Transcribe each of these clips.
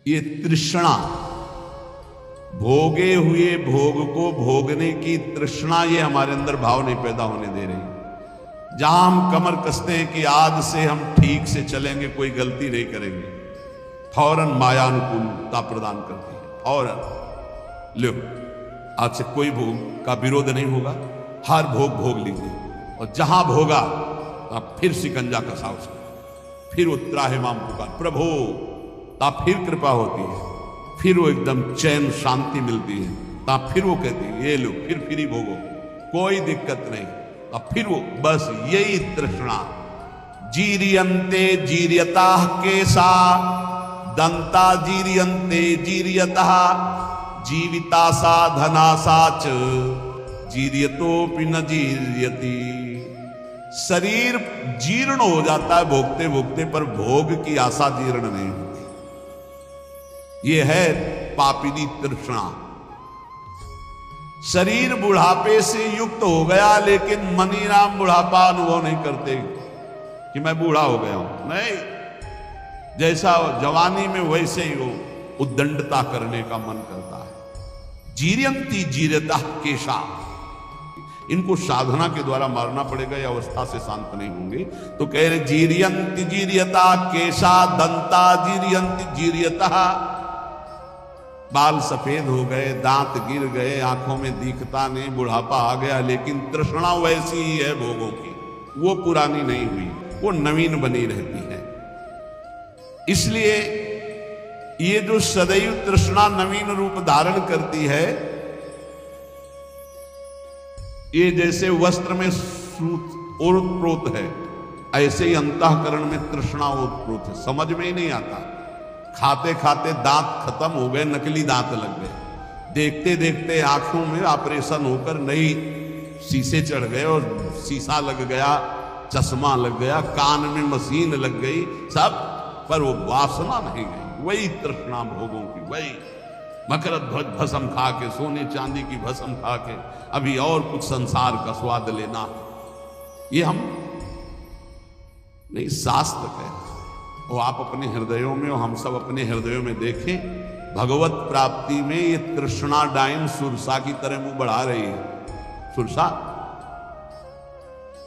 ये तृष्णा, भोगे हुए भोग को भोगने की तृष्णा, ये हमारे अंदर भाव नहीं पैदा होने दे रही। जहां हम कमर कसते हैं कि आज से हम ठीक से चलेंगे, कोई गलती नहीं करेंगे, फौरन माया अनुकूलता प्रदान करती है। फौरन लो, आज से कोई भोग का विरोध नहीं होगा, हर भोग भोग लीजिए। और जहां भोगा तब फिर शिकंजा कसा उसका, फिर वो त्राहिमाम पुकार प्रभु, तब फिर कृपा होती है, फिर वो एकदम चैन शांति मिलती है। तब फिर वो कहती है ये लो, फिर ही भोगो, कोई दिक्कत नहीं। अब फिर वो बस यही तृष्णा। जीरियंते जीरियता केसा दंता जीरियंते जीरियता जीविता सा धना साच जीरियतोपि न जीरियति। शरीर जीर्ण हो जाता है भोगते भोगते, पर भोग की आशा जीर्ण नहीं होती। ये है पापिनी तृष्णा। शरीर बुढ़ापे से युक्त हो गया, लेकिन मनी राम बुढ़ापा अनुभव नहीं करते कि मैं बूढ़ा हो गया हूं। नहीं, जैसा जवानी में वैसे ही वो उद्दंडता करने का मन करता है। जीरियंती जीरता केशा, इनको साधना के द्वारा मारना पड़ेगा, या अवस्था से शांत नहीं होंगे। तो कह रहे जीरियंती जीरियता केशा दंता जीरियंती जीरियता। बाल सफेद हो गए, दांत गिर गए, आंखों में दिखता नहीं, बुढ़ापा आ गया, लेकिन तृष्णा वैसी ही है भोगों की, वो पुरानी नहीं हुई, वो नवीन बनी रहती है। इसलिए ये जो सदैव तृष्णा नवीन रूप धारण करती है, ये जैसे वस्त्र में सूत ओतप्रोत है, ऐसे ही अंतःकरण में तृष्णा ओतप्रोत है। समझ में ही नहीं आता, खाते खाते दांत खत्म हो गए, नकली दांत लग गए, देखते देखते आंखों में ऑपरेशन होकर नई शीशे चढ़ गए, और शीशा लग गया, चश्मा लग गया, कान में मशीन लग गई, सब, पर वो वासना नहीं गई। वही तृष्णा भोगों की, वही मकरत ध्वज भस्म खा के, सोने चांदी की भस्म खा के अभी और कुछ संसार का स्वाद लेना, ये हम नहीं, शास्त्र कहते। और आप अपने हृदयों में, और हम सब अपने हृदयों में देखें, भगवत प्राप्ति में ये तृष्णा डाइन सुरसा की तरह मुंह बढ़ा रही है। सुरसा,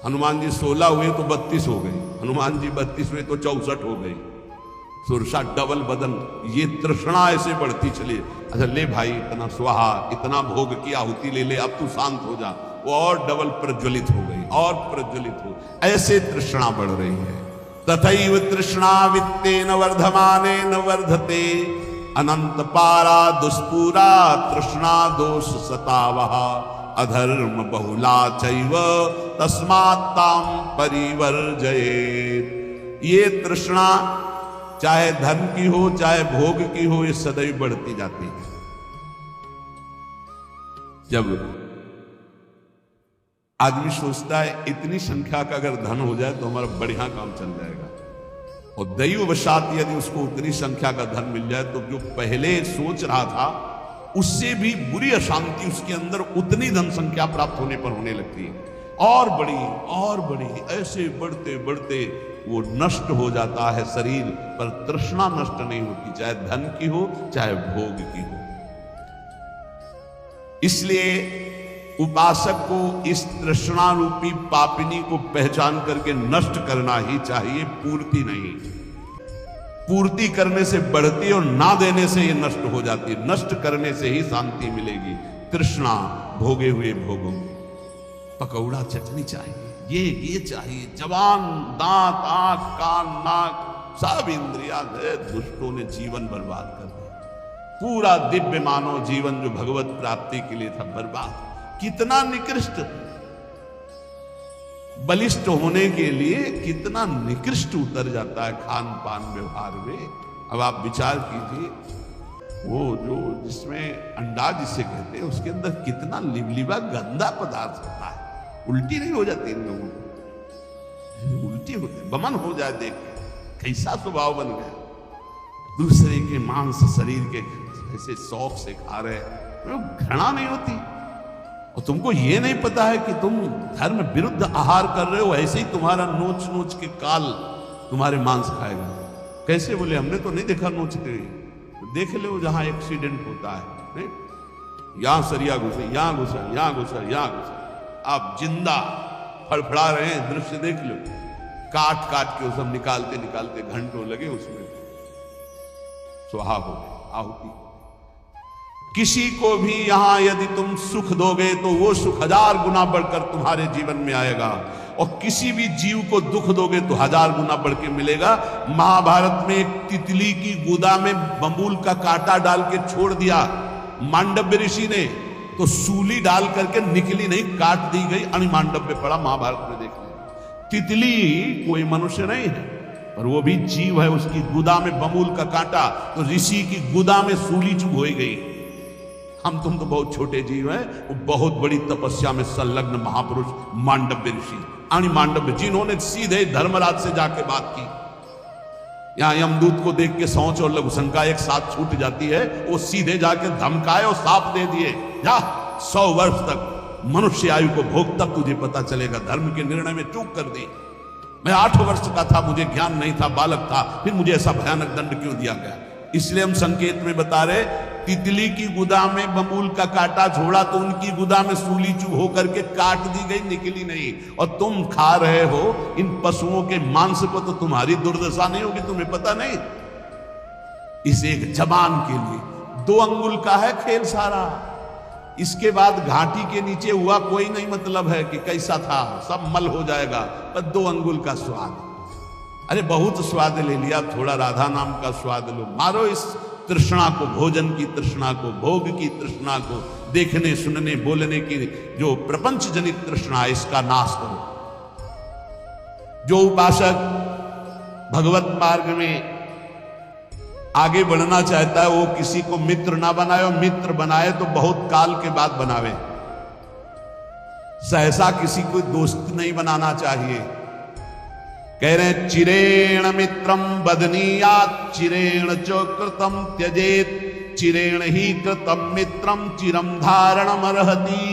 हनुमान जी 16 हुए तो 32 हो गए, हनुमान जी 32 हुए तो 64 हो गई। सुरसा डबल बदन, ये तृष्णा ऐसे बढ़ती चली। अच्छा ले भाई, इतना स्वाहा, इतना भोग की आहुति ले ले, अब तू शांत हो जा। वो और डबल प्रज्वलित हो गई, और प्रज्वलित हो, ऐसे तृष्णा बढ़ रही है। तथैव तृष्णा वित्तेन वर्धमानेन वर्धते अनंत पारा दुष्पूरा तृष्णा दोष सतावः अधर्म बहुला चैव तस्मात्ताम परिवर्जयेत्। ये तृष्णा चाहे धन की हो, चाहे भोग की हो, ये सदैव बढ़ती जाती है। जब आदमी सोचता है इतनी संख्या का अगर धन हो जाए तो हमारा बढ़िया काम चल जाएगा, और दैववशात यदि उसको उतनी संख्या का धन मिल जाए, तो जो पहले सोच रहा था उससे भी बुरी अशांति उसके अंदर उतनी धन संख्या प्राप्त होने पर होने लगती है, और बड़ी, ऐसे बढ़ते बढ़ते वो नष्ट हो जाता है शरीर, पर तृष्णा नष्ट नहीं होती, चाहे धन की हो, चाहे भोग की हो। इसलिए उपासक को इस तृष्णा रूपी पापिनी को पहचान करके नष्ट करना ही चाहिए, पूर्ति नहीं। पूर्ति करने से बढ़ती, और ना देने से ये नष्ट हो जाती है। नष्ट करने से ही शांति मिलेगी। तृष्णा, भोगे हुए भोगों, पकौड़ा चटनी चाहिए, ये चाहिए, जवान, दांत, आंख, कान, नाक, सब इंद्रिया है, दुष्टों ने जीवन बर्बाद कर दिया। पूरा दिव्य मानव जीवन जो भगवत प्राप्ति के लिए था, बर्बाद। कितना निकृष्ट, बलिष्ठ होने के लिए कितना निकृष्ट उतर जाता है खान पान व्यवहार में। अब आप विचार कीजिए, वो जो जिसमें अंडा जिसे कहते हैं, उसके अंदर कितना लिबलिबा गंदा पदार्थ होता है। उल्टी नहीं हो जाती इन लोगों को? उल्टी होती, बमन हो जाए देख के, कैसा स्वभाव बन गया। दूसरे के मांस शरीर के ऐसे शौक से खा रहे, घृणा नहीं होती? और तुमको ये नहीं पता है कि तुम धर्म विरुद्ध आहार कर रहे हो, ऐसे ही तुम्हारा नोच नोच के काल तुम्हारे मांस खाएगा। कैसे? बोले हमने तो नहीं देखा नोचते हुए। देख लो जहां एक्सीडेंट होता है, नहीं? यहां सरिया घुसे, यहां घुसा, यहां घुसा, यहां घुसा, आप जिंदा फड़फड़ा रहे हैं, दृश्य देख लो। काट काट के वो सब निकालते निकालते घंटों लगे, उसमें स्वाहा हो गए, आहुति। किसी को भी यहां यदि तुम सुख दोगे तो वो सुख 1000 गुना बढ़कर तुम्हारे जीवन में आएगा, और किसी भी जीव को दुख दोगे तो 1000 गुना बढ़ के मिलेगा। महाभारत में एक तितली की गुदा में बबूल का कांटा डाल के छोड़ दिया मांडव्य ऋषि ने, तो सूली डाल करके निकली नहीं, काट दी गई, अणिमांडव्य पड़ा महाभारत में। देख लें, तितली कोई मनुष्य नहीं है, और वो भी जीव है, उसकी गुदा में बबूल का कांटा, तो ऋषि की गुदा में सूली चुभ हो गई। हम तुम तो बहुत छोटे जीव हैं, वो बहुत बड़ी तपस्या में संलग्न महापुरुष मांडव्य ऋषि, अणिमांडव्य, जिन्होंने सीधे धर्मराज से जाके बात की। यहां यमदूत को देख के सोच और लघुशंका एक साथ छूट जाती है, वो सीधे जाके धमकाए और साप दे दिए, जा 100 वर्ष तक मनुष्य आयु को भोग, तब तुझे पता चलेगा। धर्म के निर्णय में चूक कर दी। मैं 8 वर्ष का था, मुझे ज्ञान नहीं था, बालक था, फिर मुझे ऐसा भयानक दंड क्यों दिया गया? इसलिए हम संकेत में बता रहे, तितली की गुदा में बबूल का कांटा छोड़ा तो उनकी गुदा में सूली चुभ होकर के काट दी गई, निकली नहीं। और तुम खा रहे हो इन पशुओं के मांस को, तो तुम्हारी दुर्दशा नहीं होगी, तुम्हें पता नहीं? इस एक जबान के लिए 2 अंगुल का है खेल सारा। इसके बाद घाटी के नीचे हुआ कोई नहीं मतलब है कि कैसा था, सब मल हो जाएगा, पर 2 अंगुल का स्वाद। अरे बहुत स्वाद ले लिया, थोड़ा राधा नाम का स्वाद लो। मारो इस तृष्णा को, भोजन की तृष्णा को, भोग की तृष्णा को, देखने सुनने बोलने की जो प्रपंच जनित तृष्णा, इसका नाश करो। जो उपासक भगवत मार्ग में आगे बढ़ना चाहता है, वो किसी को मित्र ना बनाए, और मित्र बनाए तो बहुत काल के बाद बनावे। सहसा किसी को दोस्त नहीं बनाना चाहिए। कह रहे चिरेण मित्रम बदनीयात, चिरेण च कृतम त्यजेत, चिरेण ही कृतम मित्रम चिरम धारणम अर्हति।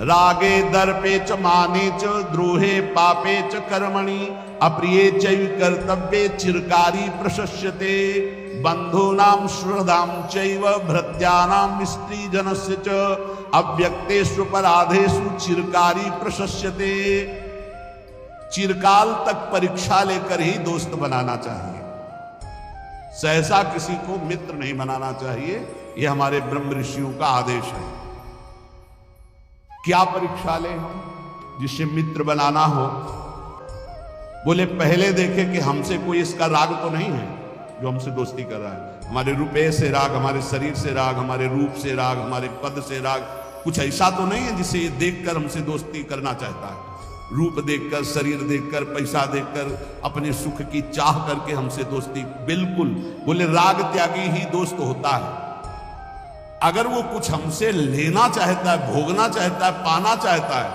रागे दर्पे च माने च, द्रोहे पापे च कर्मणि, अप्रिये चैव कर्तव्ये चिरकारी प्रशस्यते। बंधूनां श्रद्धां चैव भृत्यानां स्त्रीजनस्य च, अव्यक्तेषु अपराधेषु चिरकारी प्रशस्यते। चिरकाल तक परीक्षा लेकर ही दोस्त बनाना चाहिए, सहसा किसी को मित्र नहीं बनाना चाहिए। यह हमारे ब्रह्म ऋषियों का आदेश है। क्या परीक्षा ले हम जिससे मित्र बनाना हो? बोले पहले देखे कि हमसे कोई इसका राग तो नहीं है जो हमसे दोस्ती कर रहा है। हमारे रुपये से राग, हमारे शरीर से राग, हमारे रूप से राग, हमारे पद से राग, कुछ ऐसा तो नहीं है जिसे ये देखकर हमसे दोस्ती करना चाहता है। रूप देखकर, शरीर देखकर, पैसा देखकर, अपने सुख की चाह करके हमसे दोस्ती, बिल्कुल। बोले राग त्यागी ही दोस्त होता है। अगर वो कुछ हमसे लेना चाहता है, भोगना चाहता है, पाना चाहता है,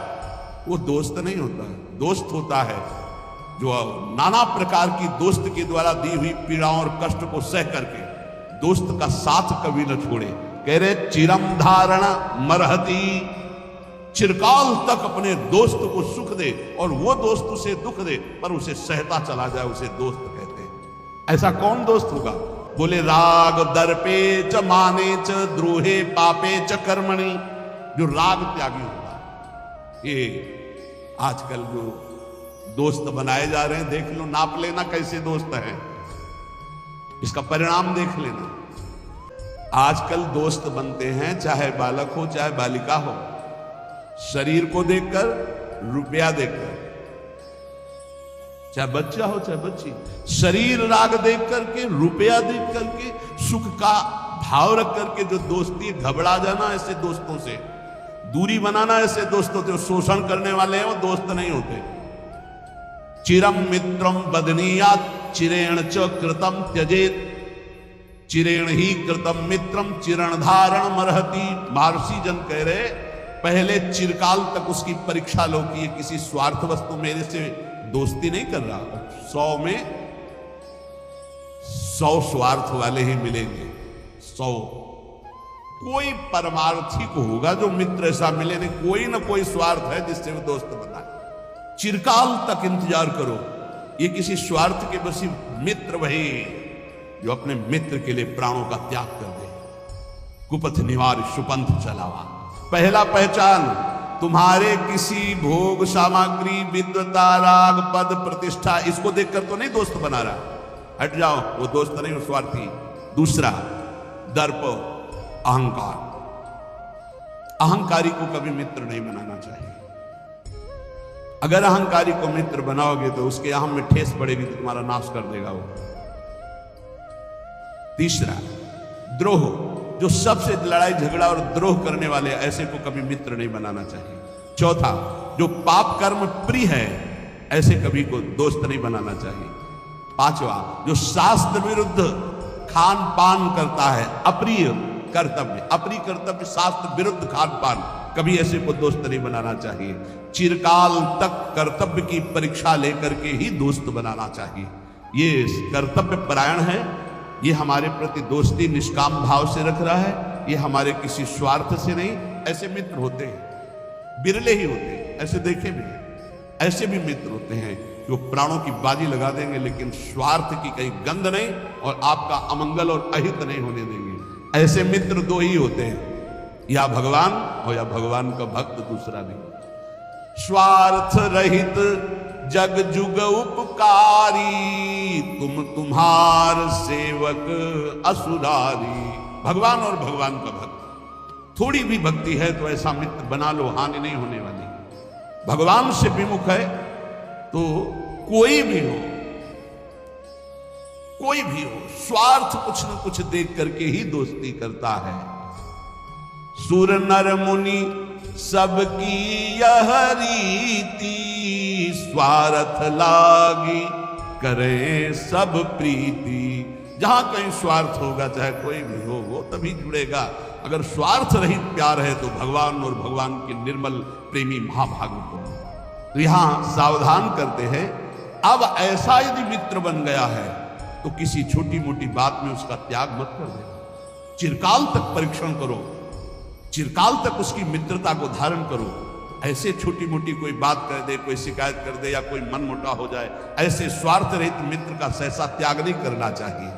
वो दोस्त नहीं होता है। दोस्त होता है जो नाना प्रकार की दोस्त के द्वारा दी हुई पीड़ाओं और कष्ट को सह करके दोस्त का साथ कभी न छोड़े। कह रहे चिरम धारण मरहती, चिरकाल तक अपने दोस्त को सुख दे और वो दोस्त उसे दुख दे पर उसे सहता चला जाए, उसे दोस्त कहते हैं। ऐसा कौन दोस्त होगा? बोले राग दर्पे च माने च, द्रोहे पापे च कर्मणि, जो राग त्यागी होगा। ये आजकल जो दोस्त बनाए जा रहे हैं, देख लो, नाप लेना कैसे दोस्त है, इसका परिणाम देख लेना। आजकल दोस्त बनते हैं, चाहे बालक हो चाहे बालिका हो, शरीर को देखकर, रुपया देखकर, चाहे बच्चा हो चाहे बच्ची, शरीर राग देख करके, रुपया देख करके, सुख का भाव रख करके जो दोस्ती, घबरा जाना ऐसे दोस्तों से, दूरी बनाना ऐसे दोस्तों से, शोषण करने वाले हैं वो दोस्त नहीं होते। चिरम मित्रम बदनीयात, चिरेण च कृतम त्यजेत, चिरेण ही कृतम मित्रम चिरण धारण मरहति। महर्षि जन कह रहे पहले चिरकाल तक उसकी परीक्षा लो कि ये किसी स्वार्थ वस्तु मेरे से दोस्ती नहीं कर रहा। 100 में 100 स्वार्थ वाले ही मिलेंगे, 100 कोई परमार्थी को होगा जो मित्र ऐसा मिले नहीं, कोई ना कोई स्वार्थ है जिससे वो दोस्त बनाए। चिरकाल तक इंतजार करो, ये किसी स्वार्थ के बसी मित्र वही जो अपने मित्र के लिए प्राणों का त्याग कर दे। कुपथ निवार सुपंथ चलावा। पहला पहचान, तुम्हारे किसी भोग सामग्री विद्वता राग पद प्रतिष्ठा इसको देखकर तो नहीं दोस्त बना रहा, हट जाओ, वो दोस्त नहीं, वो स्वार्थी। दूसरा दर्प अहंकार, अहंकारी को कभी मित्र नहीं बनाना चाहिए। अगर अहंकारी को मित्र बनाओगे तो उसके अहम में ठेस पड़ेगी तो तुम्हारा नाश कर देगा वो। तीसरा द्रोह, जो सबसे लड़ाई झगड़ा और द्रोह करने वाले, ऐसे को कभी मित्र नहीं बनाना चाहिए। चौथा, जो पाप कर्म प्रिय है, ऐसे कभी को दोस्त नहीं बनाना चाहिए। पांचवा, जो शास्त्र विरुद्ध खान पान करता है, अप्रिय कर्तव्य शास्त्र विरुद्ध खान पान, कभी ऐसे को दोस्त नहीं बनाना चाहिए। चिरकाल तक कर्तव्य की परीक्षा लेकर के ही दोस्त बनाना चाहिए। ये कर्तव्य परायण है, ये हमारे प्रति दोस्ती निष्काम भाव से रख रहा है, ये हमारे किसी स्वार्थ से नहीं। ऐसे मित्र होते हैं, बिरले ही होते हैं, ऐसे देखे भी हैं। ऐसे भी मित्र होते हैं जो प्राणों की बाजी लगा देंगे लेकिन स्वार्थ की कहीं गंध नहीं और आपका अमंगल और अहित नहीं होने देंगे। ऐसे मित्र दो ही होते हैं, या भगवान और या भगवान का भक्त, दूसरा नहीं। स्वार्थ रहित जग जुग उपकारी, तुम तुम्हार सेवक असुरारी। भगवान और भगवान का भक्त, थोड़ी भी भक्ति है तो ऐसा मित्र बना लो, हानि नहीं होने वाली। भगवान से विमुख है तो कोई भी हो, स्वार्थ कुछ न कुछ देख करके ही दोस्ती करता है। सुर नर मुनि सबकी यह रीति, स्वार्थ लागी करें सब प्रीति। जहां कहीं स्वार्थ होगा, चाहे कोई भी हो, वो तभी जुड़ेगा। अगर स्वार्थ रहित प्यार है तो भगवान और भगवान के निर्मल प्रेमी महाभाग को। तो यहां सावधान करते हैं, अब ऐसा यदि मित्र बन गया है तो किसी छोटी मोटी बात में उसका त्याग मत कर देना। चिरकाल तक परीक्षण करो, चिरकाल तक उसकी मित्रता को धारण करो। ऐसे छोटी मोटी कोई बात कर दे, कोई शिकायत कर दे या कोई मनमुटा हो जाए, ऐसे स्वार्थ रहित मित्र का सहसा त्याग नहीं करना चाहिए।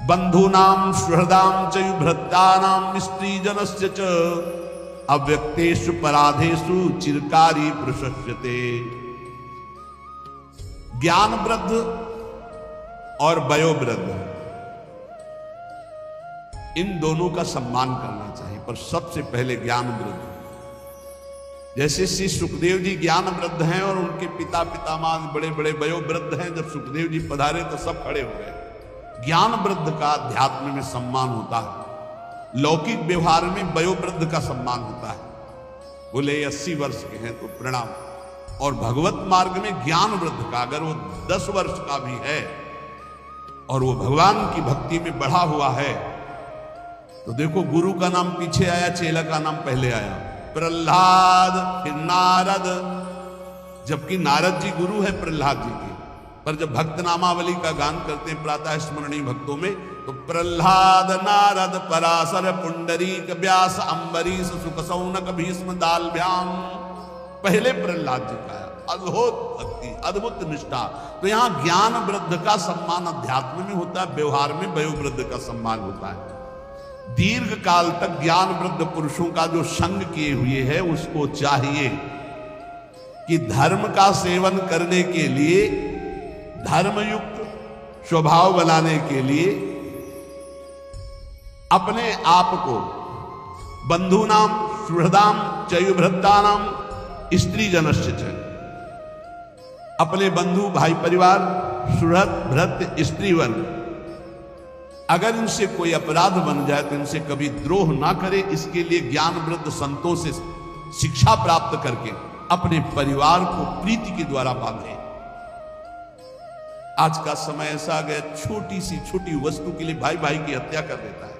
बंधूनाम सुहृदाम चयु भृत्यानाम स्त्री जनस्य च, अव्यक्तेषु पराधेषु चिरकारी प्रशस्यते। ज्ञान वृद्ध और वयोवृद्ध, इन दोनों का सम्मान करना चाहिए, पर सबसे पहले ज्ञान वृद्ध। जैसे श्री सुखदेव जी ज्ञान वृद्ध हैं और उनके पिता पितामह बड़े बड़े वयोवृद्ध हैं। जब सुखदेव जी पधारे तो सब खड़े हो गए। ज्ञान वृद्ध का अध्यात्म में सम्मान होता है, लौकिक व्यवहार में वयोवृद्ध का सम्मान होता है। बोले 80 वर्ष के हैं तो प्रणाम, और भगवत मार्ग में ज्ञान वृद्ध का अगर वो 10 वर्ष का भी है और वो भगवान की भक्ति में बढ़ा हुआ है तो देखो, गुरु का नाम पीछे आया, चेला का नाम पहले आया। प्रहलाद, फिर नारद, जबकि नारद जी गुरु है प्रहलाद जी के। पर जब भक्त नामावली का गान करते हैं प्रातः स्मरणीय भक्तों में, तो प्रहलाद नारद पराशर पुंडरीक व्यास अम्बरीश सुख सौनक भीष्म दालभ्याम, पहले प्रहलाद जी का है। अद्भुत भक्ति, अद्भुत निष्ठा। तो यहां ज्ञान वृद्ध का सम्मान अध्यात्म में होता है, व्यवहार में वयोवृद्ध का सम्मान होता है। दीर्घ काल तक ज्ञान वृद्ध पुरुषों का जो संग किए हुए है, उसको चाहिए कि धर्म का सेवन करने के लिए, धर्मयुक्त स्वभाव बनाने के लिए अपने आप को बंधूनाम सुहृदाम चयुभृत्तानाम स्त्री जनस्य च, अपने बंधु भाई परिवार सुहृद भृत्य स्त्रीवन, अगर इनसे कोई अपराध बन जाए तो इनसे कभी द्रोह ना करे। इसके लिए ज्ञान वृद्ध संतों से शिक्षा प्राप्त करके अपने परिवार को प्रीति के द्वारा बांधे। आज का समय ऐसा आ गया, छोटी सी छोटी वस्तु के लिए भाई भाई की हत्या कर देता है।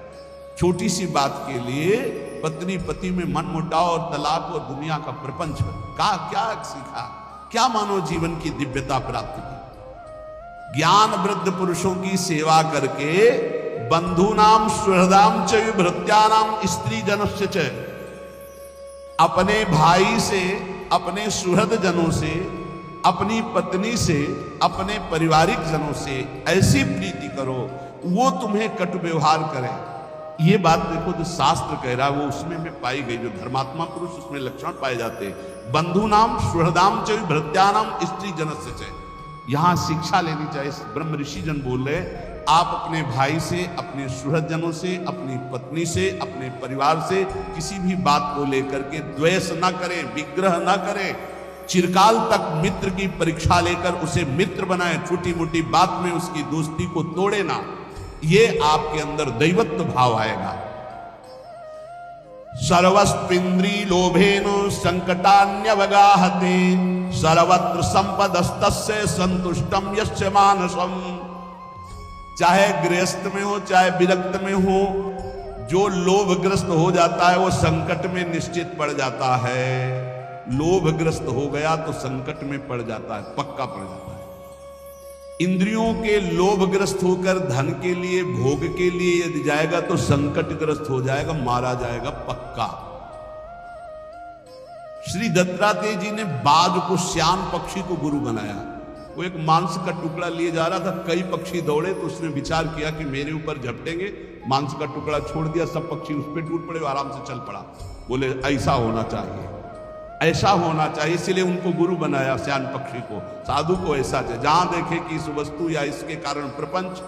छोटी सी बात के लिए पत्नी पति में मनमुटाव और तलाक और दुनिया का प्रपंच का क्या सीखा, क्या मानव जीवन की दिव्यता प्राप्त की। ज्ञान वृद्ध पुरुषों की सेवा करके बंधूनाम सुहृदाम च भृत्यानाम स्त्री जनस्य च, अपने भाई से, अपने सुहृद जनों से, अपनी पत्नी से, अपने पारिवारिक जनों से ऐसी प्रीति करो वो तुम्हें कटु व्यवहार करे। ये बात देखो जो शास्त्र कह रहा है वो उसमें में पाई गई। जो धर्मात्मा पुरुष उसमें लक्षण पाए जाते हैं। बंधु नाम सुहृदाम च भृत्यानाम स्त्री जनस्य च। यहां शिक्षा लेनी चाहिए। ब्रह्म ऋषि जन बोल रहे, आप अपने भाई से, अपने सुहृदजनों से, अपनी पत्नी से, अपने परिवार से किसी भी बात को लेकर के द्वेष न करें, विग्रह न करें। चिरकाल तक मित्र की परीक्षा लेकर उसे मित्र बनाए, छोटी मोटी बात में उसकी दोस्ती को तोड़े ना। ये आपके अंदर दैवत्व भाव आएगा। सर्वस्विंद्री लोभेन संकटान्यवगाहते सर्वत्र संपदस्तस्य संतुष्टम यस्य मानसम। चाहे गृहस्थ में हो चाहे विरक्त में हो, जो लोभग्रस्त हो जाता है वो संकट में निश्चित पड़ जाता है। लोभग्रस्त हो गया तो संकट में पड़ जाता है, पक्का पड़ जाता है। इंद्रियों के लोभग्रस्त होकर धन के लिए, भोग के लिए यदि जाएगा तो संकटग्रस्त हो जाएगा, मारा जाएगा पक्का। श्री दत्तात्रेय जी ने बाज को, श्याम पक्षी को गुरु बनाया। वो एक मांस का टुकड़ा लिए जा रहा था, कई पक्षी दौड़े तो उसने विचार किया कि मेरे ऊपर झपटेंगे, मांस का टुकड़ा छोड़ दिया, सब पक्षी उस पर टूट पड़े, आराम से चल पड़ा। बोले ऐसा होना चाहिए, ऐसा होना चाहिए, इसलिए उनको गुरु बनाया श्याम पक्षी को। साधु को ऐसा चाहिए, जहां देखे कि इस वस्तु या इसके कारण प्रपंच,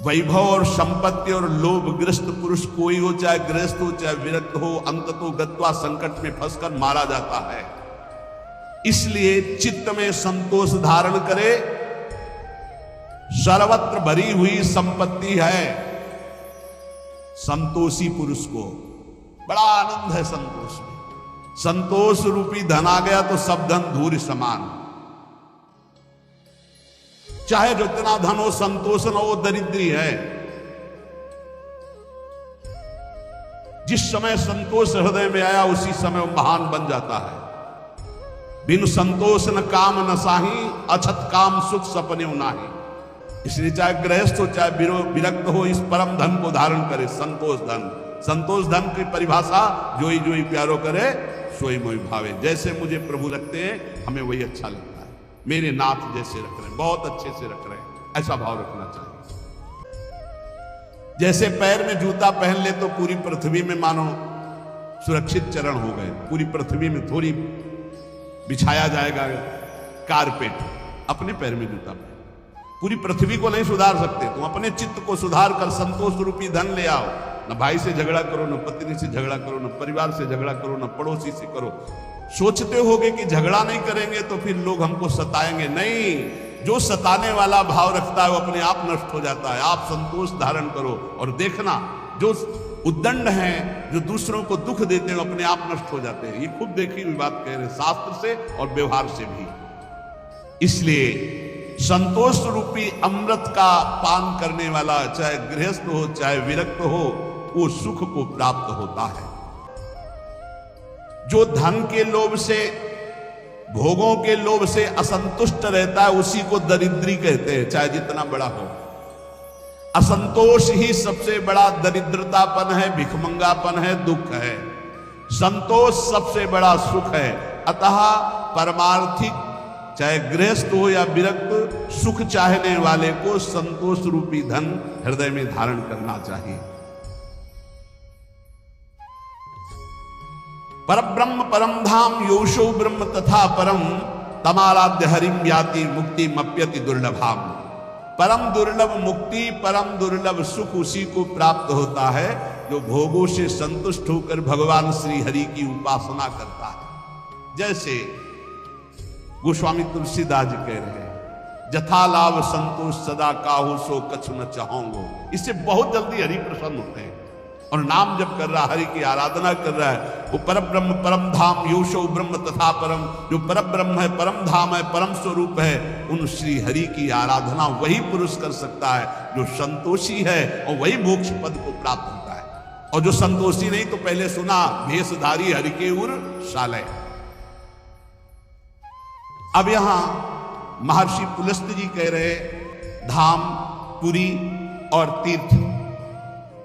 वैभव और संपत्ति और लोभग्रस्त पुरुष कोई हो, चाहे गृहस्थ हो चाहे विरक्त हो, अंततो गत्वा संकट में फंसकर मारा जाता है। इसलिए चित्त में संतोष धारण करे। सर्वत्र भरी हुई संपत्ति है, संतोषी पुरुष को बड़ा आनंद है संतोष में। संतोष रूपी धन आ गया तो सब धन धूर्य समान। चाहे जितना धन हो, संतोष न हो, दरिद्री है। जिस समय संतोष हृदय में आया उसी समय वो महान बन जाता है। बिनु संतोष न काम न साही, अछत काम सुख सपने नाही। इसलिए चाहे गृहस्थ हो चाहे विरक्त हो, इस परम धन को धारण करे, संतोष धन। संतोष धन की परिभाषा, जोई जोई प्यारो करे सोई मोई भावे। जैसे मुझे प्रभु रखते हैं हमें वही अच्छा लगता है। मेरे नाथ जैसे रख रहे हैं, बहुत अच्छे से रख रहे हैं, ऐसा भाव रखना चाहिए। जैसे पैर में जूता पहन ले तो पूरी पृथ्वी में मानो सुरक्षित चरण हो गए। पूरी पृथ्वी में थोड़ी बिछाया जाएगा कारपेट, अपने पैर में जूता पहन। पूरी पृथ्वी को नहीं सुधार सकते, तुम अपने चित्त को सुधार कर संतोष रूपी धन ले आओ। न भाई से झगड़ा करो, न पत्नी से झगड़ा करो, न परिवार से झगड़ा करो, न पड़ोसी से करो। सोचते होगे कि झगड़ा नहीं करेंगे तो फिर लोग हमको सताएंगे, नहीं। जो सताने वाला भाव रखता है वो अपने आप नष्ट हो जाता है। आप संतोष धारण करो और देखना, जो उद्दंड हैं, जो दूसरों को दुख देते हैं, अपने आप नष्ट हो जाते हैं। ये खूब देखी हुई बात कह रहे हैं, शास्त्र से और व्यवहार से भी। इसलिए संतोष रूपी अमृत का पान करने वाला चाहे गृहस्थ हो चाहे विरक्त हो, वो सुख को प्राप्त होता है। जो धन के लोभ से, भोगों के लोभ से असंतुष्ट रहता है उसी को दरिद्री कहते हैं, चाहे जितना बड़ा हो। असंतोष ही सबसे बड़ा दरिद्रतापन है, भिखमंगापन है, दुख है। संतोष सबसे बड़ा सुख है। अतः परमार्थिक चाहे गृहस्थ हो या विरक्त, सुख चाहने वाले को संतोष रूपी धन हृदय में धारण करना चाहिए। परब्रह्म परम धाम योशो ब्रह्म तथा परम तमाराध्य हरिम याति मुक्ति मप्यति दुर्लभाम। परम दुर्लभ मुक्ति, परम दुर्लभ सुख उसी को प्राप्त होता है जो भोगों से संतुष्ट होकर भगवान श्री हरि की उपासना करता है। जैसे गोस्वामी तुलसीदास जी कह रहे हैं, जथा लाभ संतोष सदा काहू सो कछु न चाहोंगो। इससे बहुत जल्दी हरि प्रसन्न होते हैं और नाम जब कर रहा, हरि की आराधना कर रहा है। वो परब्रह्म परम धाम योशो ब्रह्म तथा परम, जो परब्रह्म है, परम धाम है, परम स्वरूप है, उन श्री हरि की आराधना वही पुरुष कर सकता है जो संतोषी है, और वही मोक्ष पद को प्राप्त होता है। और जो संतोषी नहीं, तो पहले सुना भेषधारी हरि के उर शालय। अब यहां महर्षि पुलस्त जी कह रहे, धाम, पुरी और तीर्थ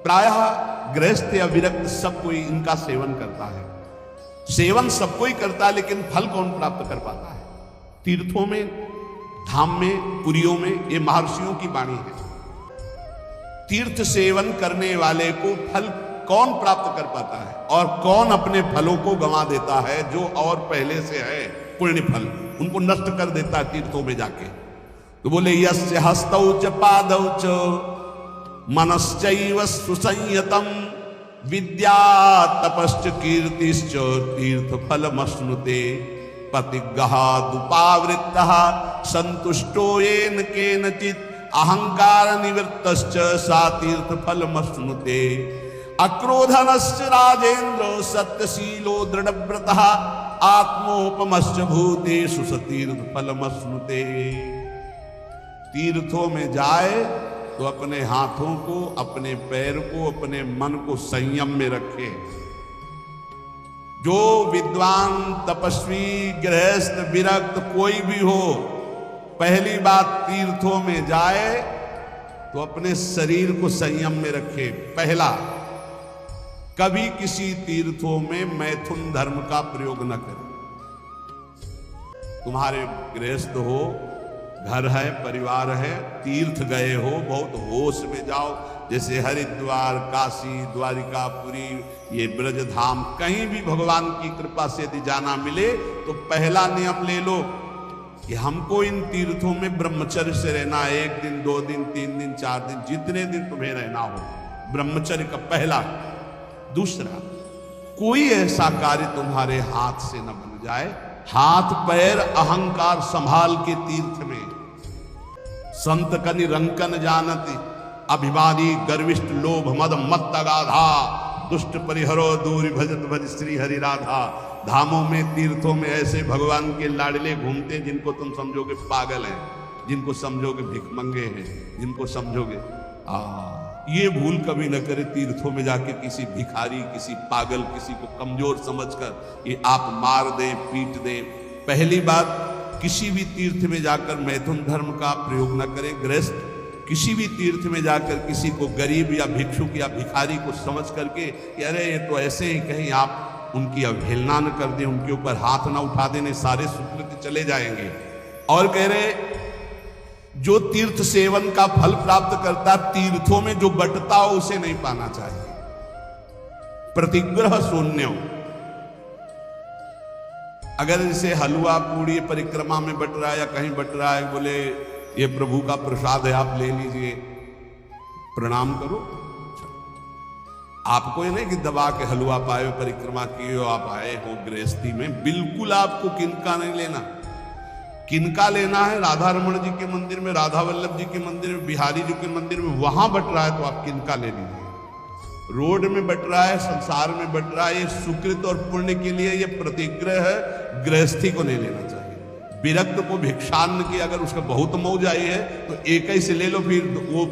प्रायः गृहस्थ या विरक्त सब कोई इनका सेवन करता है। सेवन सब कोई करता है, लेकिन फल कौन प्राप्त कर पाता है? तीर्थों में, धाम में, पुरियों में, ये महर्षियों की वाणी है। तीर्थ सेवन करने वाले को फल कौन प्राप्त कर पाता है और कौन अपने फलों को गंवा देता है, जो और पहले से है पुण्य फल उनको नष्ट कर देता है तीर्थों में जाके। तो बोले यस्य हस्तौ च पादौ च मनश्चैव सुसंयतम विद्या तपश्च कीर्तिश्च तीर्थ फलमश्नुते पतिगहादुपावृत्तः संतुष्टो येन केनचित् अहंकार निवृत्तश्च सा तीर्थ फलमश्नुते अक्रोधनश्च राजेन्द्र सत्यशीलो दृढ़व्रतः आत्मोपमश्च भूतेषु स तीर्थ फलमश्नुते। तीर्थों में जाए तो अपने हाथों को, अपने पैर को, अपने मन को संयम में रखे। जो विद्वान, तपस्वी, गृहस्थ, विरक्त कोई भी हो, पहली बात तीर्थों में जाए तो अपने शरीर को संयम में रखे। पहला, कभी किसी तीर्थों में मैथुन धर्म का प्रयोग न करें। तुम्हारे गृहस्थ हो, घर है, परिवार है, तीर्थ गए हो, बहुत होश में जाओ। जैसे हरिद्वार, काशी, द्वारिका, पुरी, ये ब्रज धाम, कहीं भी भगवान की कृपा से यदि जाना मिले तो पहला नियम ले लो कि हमको इन तीर्थों में ब्रह्मचर्य से रहना। 1 दिन, 2 दिन, 3 दिन, 4 दिन, जितने दिन तुम्हें रहना हो, ब्रह्मचर्य का पहला। दूसरा, कोई ऐसा कार्य तुम्हारे हाथ से न बन जाए, हाथ पैर अहंकार संभाल के तीर्थ में। संत कनि रंकन जानती अभिमानी गर्विष्ठ लोभ मद मत अगाधा दुष्ट परिहरो दूरी भजत भज श्री हरि राधा। धामों में, तीर्थों में ऐसे भगवान के लाडले घूमते हैं जिनको तुम समझोगे पागल हैं, जिनको समझोगे भिखमंगे हैं, जिनको समझोगे ये भूल कभी न करे तीर्थों में जाके किसी भिखारी, किसी पागल, किसी को कमजोर समझकर ये आप मार दें, पीट दें। पहली बात, किसी भी तीर्थ में जाकर मैथुन धर्म का प्रयोग न करें। गृहस्थ किसी भी तीर्थ में जाकर किसी को गरीब या भिक्षुक या भिखारी को समझ करके कि अरे ये तो ऐसे ही, कहीं आप उनकी अवहेलना न कर दें, उनके ऊपर हाथ ना उठा देने, सारे सुकृत चले जाएंगे। और कह रहे, जो तीर्थ सेवन का फल प्राप्त करता, तीर्थों में जो बटता हो उसे नहीं पाना चाहिए। प्रतिग्रह शून्य। अगर जैसे हलवा पूड़ी परिक्रमा में बट रहा है या कहीं बट रहा है, बोले ये प्रभु का प्रसाद है, आप ले लीजिए, प्रणाम करो। आपको ये नहीं कि दबा के हलवा पाए, परिक्रमा किए हो, आप आए हो गृहस्थी में, बिल्कुल आपको किनका नहीं लेना। किनका लेना है? राधा रमण जी के मंदिर में, राधा वल्लभ जी के मंदिर में, बिहारी जी के मंदिर में, वहां बट रहा है तो आप किनका ले लीजिए। रोड में बट रहा है, संसार में बट रहा है, ये सुकृत और पुण्य के लिए ये प्रतिग्रह है, गृहस्थी को नहीं लेना चाहिए। विरक्त को भिक्षान्न की अगर उसका बहुत मौज आई है तो एक ही से ले लो, फिर वो